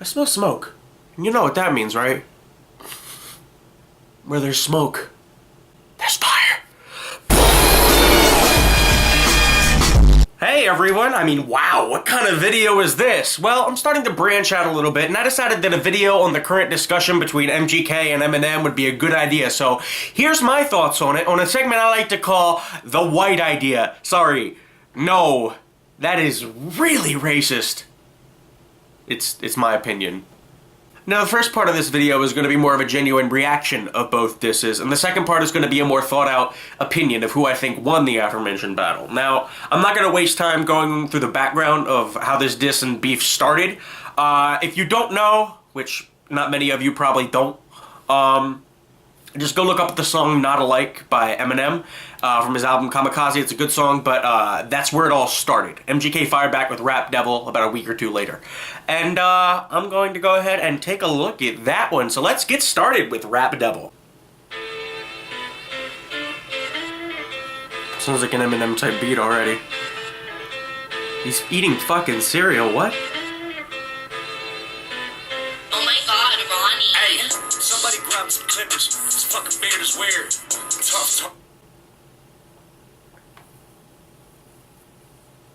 I smell smoke. And you know what that means, right? Where there's smoke, there's fire. Hey everyone, wow, what kind of video is this? Well, I'm starting to branch out a little bit, and I decided that a video on the current discussion between MGK and Eminem would be a good idea, so here's my thoughts on it, on a segment I like to call The White Idea. Sorry, no, that is really racist. It's my opinion. Now, the first part of this video is going to be more of a genuine reaction of both disses, and the second part is going to be a more thought-out opinion of who I think won the aforementioned battle. Now, I'm not going to waste time going through the background of how this diss and beef started. If you don't know, which not many of you probably don't, just go look up the song Not Alike by Eminem from his album Kamikaze. It's a good song, but that's where it all started. MGK fired back with Rap Devil about a week or two later. And I'm going to go ahead and take a look at that one. So let's get started with Rap Devil. Sounds like an Eminem type beat already. He's eating fucking cereal, what? Oh my god, Ronnie. Hey, somebody grab some clippers. This fucking beard is weird. Tough.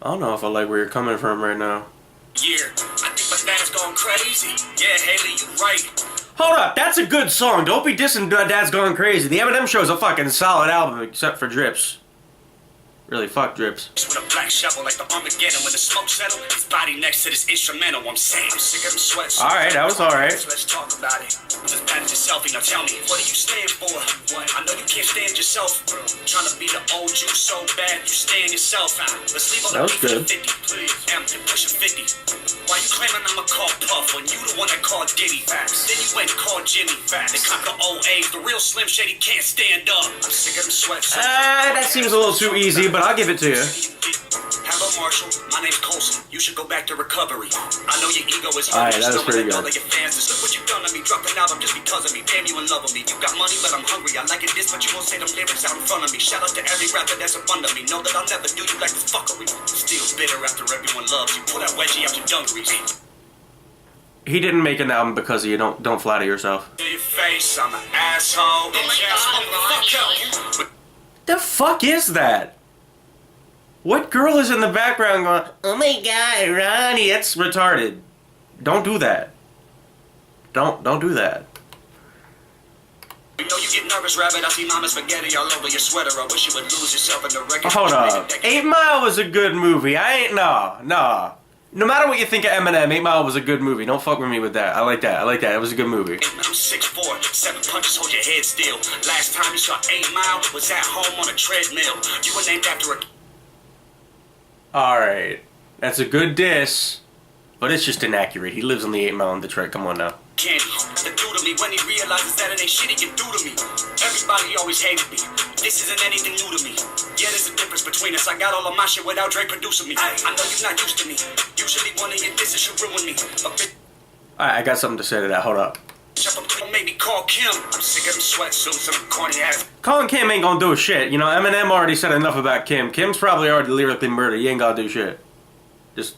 I don't know if I like where you're coming from right now. Yeah, I think my dad's going crazy. Yeah, Haley, you right. Hold up, that's a good song. Don't be dissing Dad's Going Crazy. The Eminem Show's a fucking solid album, except for Drips. Really, fuck Drips. With a black shovel like the Armageddon. When the smoke settle, his body next to this instrumental. I'm saying, I'm sick of them sweats. Alright, that was alright. So let's talk about it. Just manage yourself and now tell me, what do you stand for? What? I know you can't stand yourself, bro. Trying to be the old you so bad, you stand yourself. Let's leave all the beef at 50, please. Damn, you're pushing 50. Why you claiming I'ma call Puff when you the one that called Diddy? Facts. Then you went and called Jimmy. Facts. They conquer old age. The real Slim Shady can't stand up. I'm sick of them sweats. That seems a little too easy, but I'll give it to you. Hello, Marshall. My name's Colson. You should go back to recovery. I know your ego is hurt. Alright, that was pretty good. All of your fans, just look what you done to me. Drop an album just because of me. Damn, you in love with me. You got money, but I'm hungry. I like it this, but you won't say them lyrics out in front of me. Shout out to every rapper that's in front of me. Know that I'll never do you like this fuckery. Still bitter after everyone loves you. Pull that wedgie out your dungarees. He didn't make an album because you don't flatter yourself. Your face, I'm an asshole. Oh my god, Ronnie. The fuck is that? What girl is in the background going, oh my god, Ronnie, that's retarded. Don't do that. Don't do that. You know you get nervous, rabbit. I see mama spaghetti all over your sweater. I wish you would lose yourself in the record. Hold up. 8 Mile was a good movie. Nah. No matter what you think of Eminem, 8 Mile was a good movie. Don't fuck with me with that. I like that. It was a good movie. I'm 6'4", 7 punches, hold your head still. Last time you saw 8 Mile was at home on a treadmill. You were named after a... Alright. That's a good diss, but it's just inaccurate. He lives on the 8 Mile in Detroit. Come on now. Candy, the dude to me when he realizes that it ain't shit he can do to me. Everybody always hated me. This isn't anything new to me. Yeah, there's a difference between us. I got all of my shit without Drake producing me. I know you're not used to me. Usually one of your disses should ruin me. Alright, I got something to say to that. Hold up. Maybe call Kim. I'm sick of them sweatsuits and corny ass. Calling Kim ain't gonna do shit. You know, Eminem already said enough about Kim. Kim's probably already lyrically murdered. He ain't gonna do shit. Just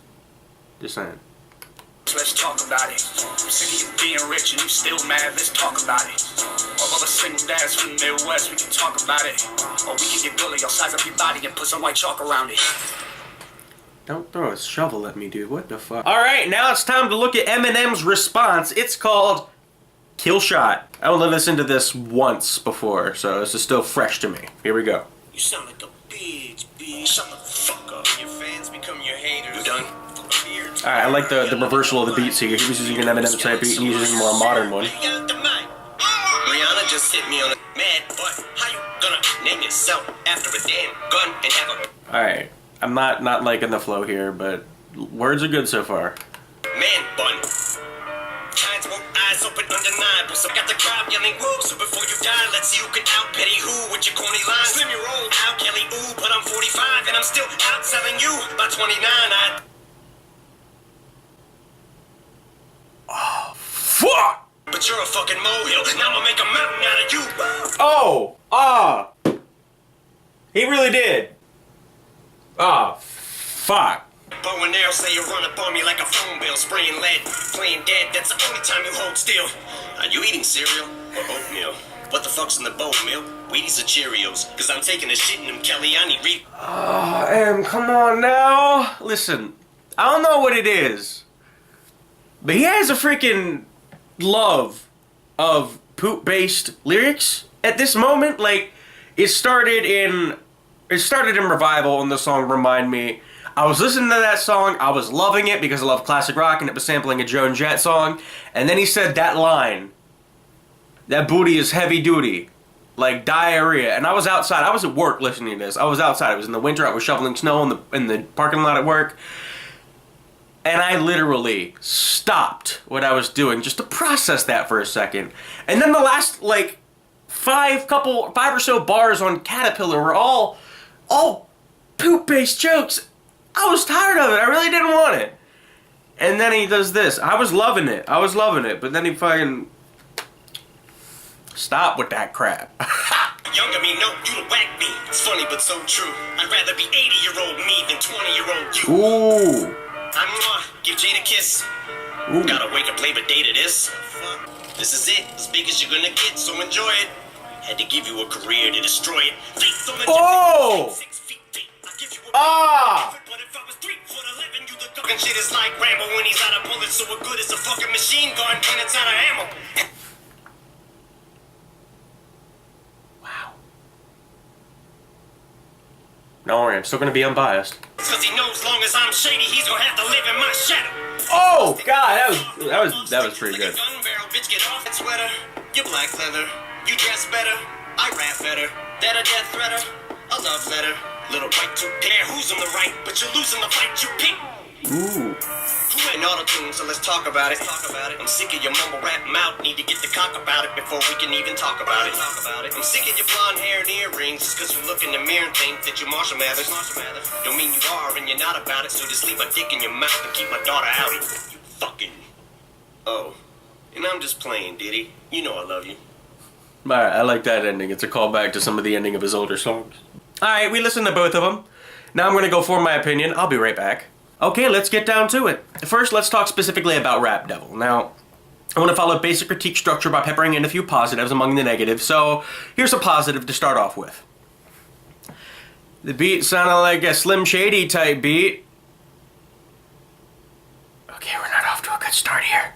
saying. Let's talk about it. I'm sick of you being rich and you still mad. Let's talk about it. All of us single dads from the Midwest, we can talk about it. Or we can get Billy, I'll size up your body and put some white chalk around it. Don't throw a shovel at me, dude. What the fuck? Alright, now it's time to look at Eminem's response. It's called Kill Shot. I only listened to this once before, so this is still fresh to me. Here we go. You sound like a bitch. Shut the fuck up. Your fans become your haters. You done? Alright, I like the reversal of the beats here. He was using an Eminem type beat and he's using a more modern one. Rihanna just hit me on a mad butt. How you gonna name yourself after a damn gun and have a... Alright, I'm not liking the flow here, but words are good so far. Man bun. Times more eyes open undeniable. So got the crowd yelling woo. So before you die, let's see who can out Petty who with your corny lines. Slim your old out Kelly ooh, but I'm 45 and I'm still outselling you. By 29 I... Oh, fuck! But you're a fucking molehill. Now I'm gonna make a mountain out of you. He really did. Oh, fuck. bow and arrow, say you run up on me like a phone bill, spraying lead, playing dead, that's the only time you hold still. Are you eating cereal or oatmeal? What the fuck's in the bowl, milk? Wheaties or Cheerios? Cause I'm taking a shit in them, Kelly, I need read. Oh, Em, come on now. Listen, I don't know what it is, but he has a freaking love of poop-based lyrics at this moment. Like, it started in Revival, and the song Remind Me. I was listening to that song, I was loving it because I love classic rock and it was sampling a Joan Jett song, and then he said that line, that booty is heavy duty, like diarrhea, and I was outside, I was at work listening to this, I was outside, it was in the winter, I was shoveling snow in the parking lot at work, and I literally stopped what I was doing just to process that for a second, and then the last, like, five or so bars on Caterpillar were all poop-based jokes. I was tired of it. I really didn't want it. And then he does this. I was loving it. But then he fucking stop with that crap. Younger me, no, you to whack me. It's funny but so true. I'd rather be 80-year-old me than 20-year-old you. Ooh. Give Jade a kiss. Ooh. Gotta wake up late but day to this. This is it, as big as you're gonna get, so enjoy it. Had to give you a career to destroy it. Oh! Ah! But if I was 3'11", you the fucking shit is like Rambo when he's out of bullets, so we're good as a fucking machine gun when it's out of ammo. Wow. Don't worry, I'm still gonna be unbiased. Cause he knows long as I'm shady, he's gonna have to live in my shadow. Oh God, that was pretty good. Gun barrel, bitch, get off that sweater. You black leather, you dress better, I rap better. That a death threater, a love letter. Little white to care who's on the right, but you're losing the fight you pick. Ooh. Who ain't auto-tune, so let's talk about it. I'm sick of your mumble rap mouth, need to get the cock about it before we can even talk about it. I'm sick of your blonde hair and earrings, just cause you look in the mirror and think that you're Marshall Mathers. Don't mean you are and you're not about it, so just leave a dick in your mouth and keep my daughter out of it. You fucking... Oh. And I'm just playing, Diddy. You know I love you. Alright, I like that ending. It's a callback to some of the ending of his older songs. Alright, we listened to both of them. Now I'm going to go form my opinion. I'll be right back. Okay, let's get down to it. First, let's talk specifically about Rap Devil. Now, I want to follow basic critique structure by peppering in a few positives among the negatives, so here's a positive to start off with. The beat sounded like a Slim Shady type beat. Okay, we're not off to a good start here.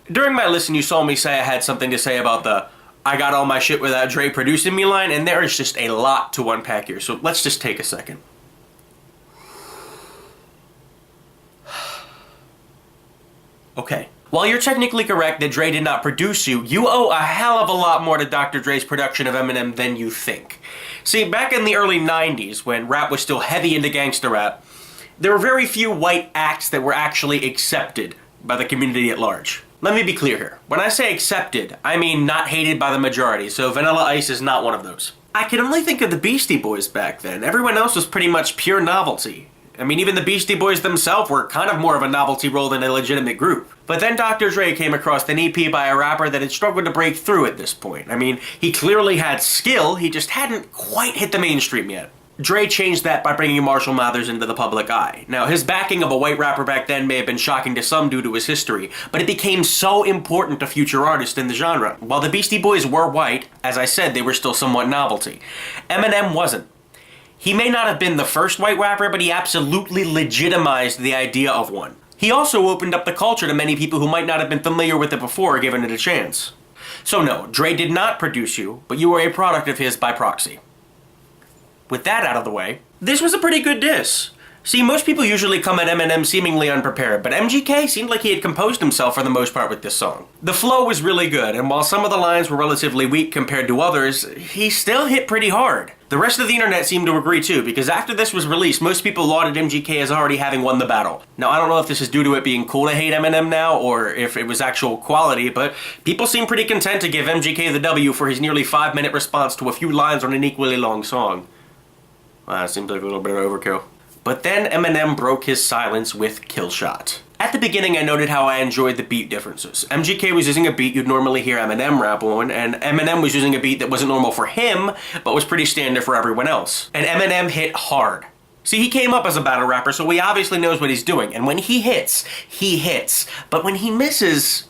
During my listen, you saw me say I had something to say about the I got all my shit without Dre producing me line, and there is just a lot to unpack here, so let's just take a second. Okay. While you're technically correct that Dre did not produce you, you owe a hell of a lot more to Dr. Dre's production of Eminem than you think. See, back in the early 90s, when rap was still heavy into gangster rap, there were very few white acts that were actually accepted by the community at large. Let me be clear here. When I say accepted, I mean not hated by the majority, so Vanilla Ice is not one of those. I can only think of the Beastie Boys back then. Everyone else was pretty much pure novelty. I mean, even the Beastie Boys themselves were kind of more of a novelty role than a legitimate group. But then Dr. Dre came across an EP by a rapper that had struggled to break through at this point. I mean, he clearly had skill, he just hadn't quite hit the mainstream yet. Dre changed that by bringing Marshall Mathers into the public eye. Now, his backing of a white rapper back then may have been shocking to some due to his history, but it became so important to future artists in the genre. While the Beastie Boys were white, as I said, they were still somewhat novelty. Eminem wasn't. He may not have been the first white rapper, but he absolutely legitimized the idea of one. He also opened up the culture to many people who might not have been familiar with it before, given it a chance. So no, Dre did not produce you, but you were a product of his by proxy. With that out of the way, this was a pretty good diss. See, most people usually come at Eminem seemingly unprepared, but MGK seemed like he had composed himself for the most part with this song. The flow was really good, and while some of the lines were relatively weak compared to others, he still hit pretty hard. The rest of the internet seemed to agree too, because after this was released, most people lauded MGK as already having won the battle. Now, I don't know if this is due to it being cool to hate Eminem now, or if it was actual quality, but people seem pretty content to give MGK the W for his nearly 5-minute response to a few lines on an equally long song. Wow, that seems like a little bit of overkill. But then Eminem broke his silence with Killshot. At the beginning, I noted how I enjoyed the beat differences. MGK was using a beat you'd normally hear Eminem rap on, and Eminem was using a beat that wasn't normal for him, but was pretty standard for everyone else. And Eminem hit hard. See, he came up as a battle rapper, so he obviously knows what he's doing. And when he hits, he hits. But when he misses,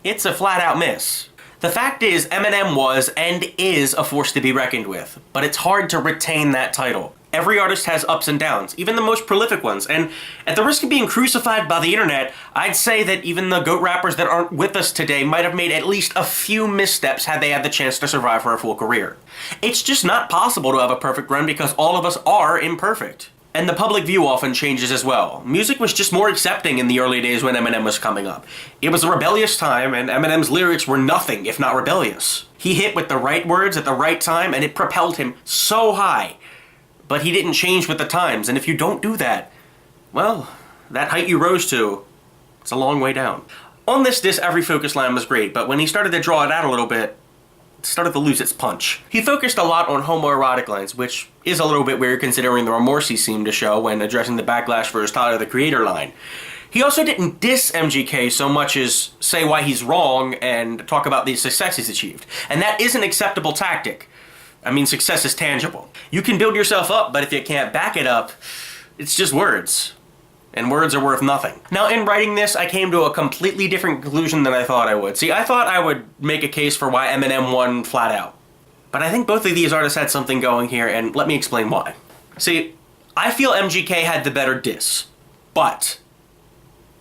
it's a flat-out miss. The fact is, Eminem was and is a force to be reckoned with. But it's hard to retain that title. Every artist has ups and downs, even the most prolific ones. And at the risk of being crucified by the internet, I'd say that even the GOAT rappers that aren't with us today might have made at least a few missteps had they had the chance to survive for a full career. It's just not possible to have a perfect run because all of us are imperfect. And the public view often changes as well. Music was just more accepting in the early days when Eminem was coming up. It was a rebellious time, and Eminem's lyrics were nothing if not rebellious. He hit with the right words at the right time, and it propelled him so high. But he didn't change with the times, and if you don't do that, well, that height you rose to, it's a long way down. On this disc, every focus line was great, but when he started to draw it out a little bit, it started to lose its punch. He focused a lot on homoerotic lines, which is a little bit weird considering the remorse he seemed to show when addressing the backlash for his Tyler, the Creator line. He also didn't diss MGK so much as say why he's wrong and talk about the success he's achieved. And that is an acceptable tactic. I mean, success is tangible. You can build yourself up, but if you can't back it up, it's just words. And words are worth nothing. Now, in writing this, I came to a completely different conclusion than I thought I would. See, I thought I would make a case for why Eminem won flat out. But I think both of these artists had something going here, and let me explain why. See, I feel MGK had the better diss, but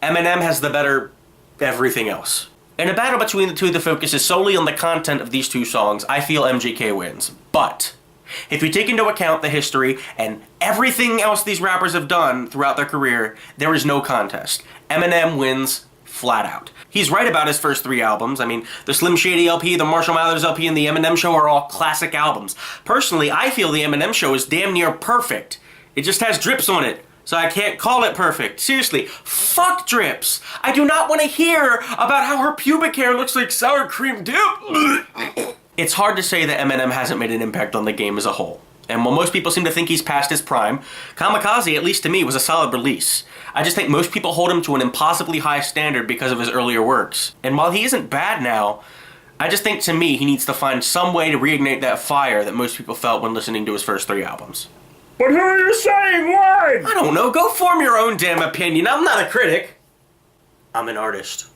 Eminem has the better everything else. In a battle between the two that focuses solely on the content of these two songs, I feel MGK wins. But if you take into account the history and everything else these rappers have done throughout their career, there is no contest. Eminem wins flat out. He's right about his first 3 albums. I mean, the Slim Shady LP, the Marshall Mathers LP, and the Eminem Show are all classic albums. Personally, I feel the Eminem Show is damn near perfect. It just has drips on it, so I can't call it perfect. Seriously, fuck drips. I do not want to hear about how her pubic hair looks like sour cream dip. It's hard to say that Eminem hasn't made an impact on the game as a whole. And while most people seem to think he's past his prime, Kamikaze, at least to me, was a solid release. I just think most people hold him to an impossibly high standard because of his earlier works. And while he isn't bad now, I just think to me he needs to find some way to reignite that fire that most people felt when listening to his first 3 albums. But who are you saying won? I don't know, go form your own damn opinion. I'm not a critic. I'm an artist.